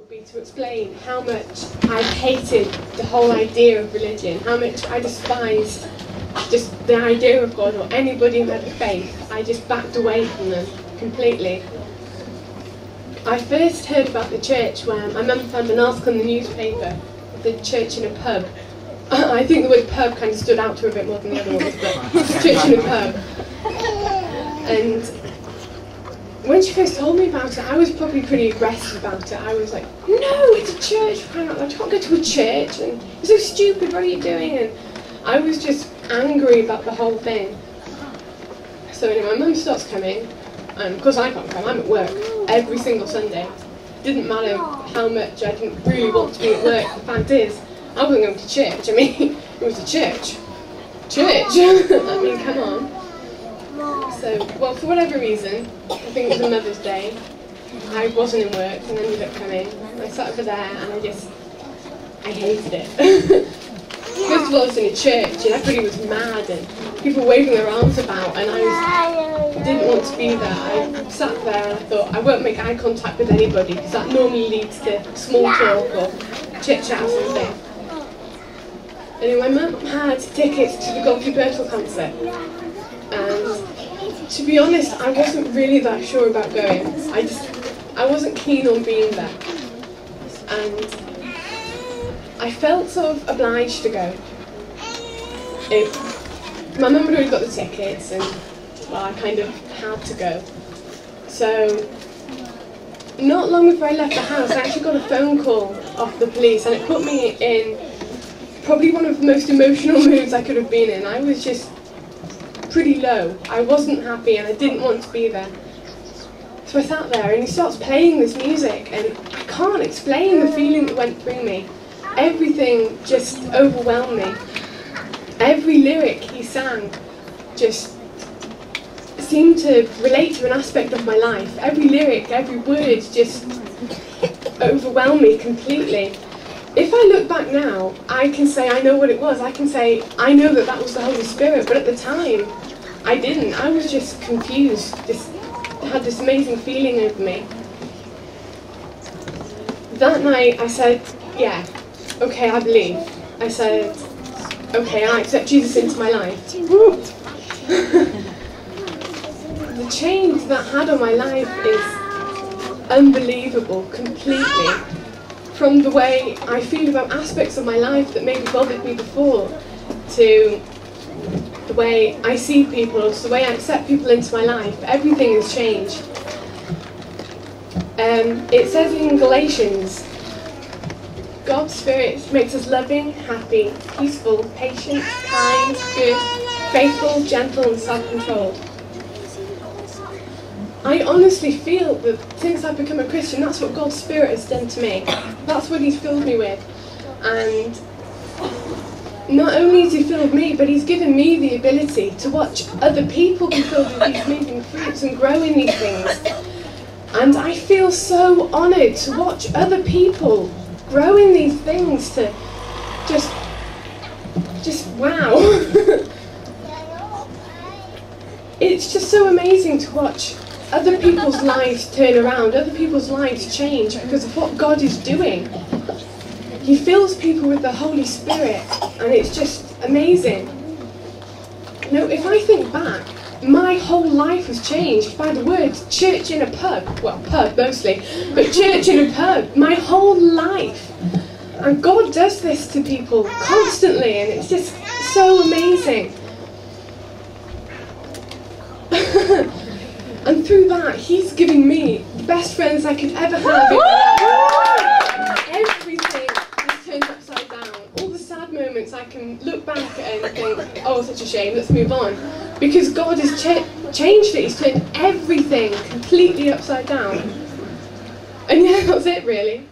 would be to explain how much I hated the whole idea of religion, how much I despised just the idea of God or anybody who had a faith. I just backed away from them completely. I first heard about the church when my mum found an article in the newspaper of the church in a pub. I think the word pub kind of stood out to her a bit more than the other ones, but church in a pub. And when she first told me about it, I was probably pretty aggressive about it. I was like, no, it's a church, I can't go to a church, and it's so stupid, what are you doing? And I was just angry about the whole thing. So anyway, my mum starts coming, and of course I can't come, I'm at work every single Sunday. Didn't matter how much I didn't really want to be at work, the fact is, I wasn't going to church. I mean, it was a church. Church! I mean, come on. So, well, for whatever reason, I think it was a Mother's Day, I wasn't in work and ended up coming. I sat over there and I hated it. First of all, I was in a church and everybody was mad and people were waving their arms about and I didn't want to be there. I sat there and I thought, I won't make eye contact with anybody because that normally leads to small talk or chit-chat or something. Anyway, my mum had tickets to the Godfrey Birtle concert. And to be honest, I wasn't really that sure about going. I wasn't keen on being there. And I felt sort of obliged to go. My mum had already got the tickets and, well, I kind of had to go. So, not long before I left the house, I actually got a phone call off the police and it put me in probably one of the most emotional moods I could have been in. I was just pretty low. I wasn't happy and I didn't want to be there. So I sat there and he starts playing this music and I can't explain the feeling that went through me. Everything just overwhelmed me. Every lyric he sang just seemed to relate to an aspect of my life. Every lyric, every word just overwhelmed me completely. If I look back now, I can say I know what it was. I can say I know that that was the Holy Spirit, but at the time, I didn't. I was just confused, just had this amazing feeling over me. That night, I said, yeah, okay, I believe. I said, okay, I accept Jesus into my life. The change that had on my life is unbelievable, completely. From the way I feel about aspects of my life that maybe bothered me before, to the way I see people, to the way I accept people into my life, everything has changed. It says in Galatians, God's Spirit makes us loving, happy, peaceful, patient, kind, good, faithful, gentle and self-controlled. I honestly feel that since I've become a Christian, that's what God's Spirit has done to me. That's what He's filled me with. And not only has He filled me, but He's given me the ability to watch other people be filled with these amazing fruits and grow in these things. And I feel so honoured to watch other people grow in these things, to just wow. It's just so amazing to watch other people's lives turn around, other people's lives change because of what God is doing. He fills people with the Holy Spirit and it's just amazing. You know, if I think back, my whole life was changed by the words church in a pub. Well, pub mostly, but church in a pub. My whole life. And God does this to people constantly and it's just so amazing. And through that, He's giving me the best friends I could ever have in my life. Everything is turned upside down. All the sad moments I can look back at and think, oh, such a shame, let's move on. Because God has changed it. He's turned everything completely upside down. And yeah, that's it really.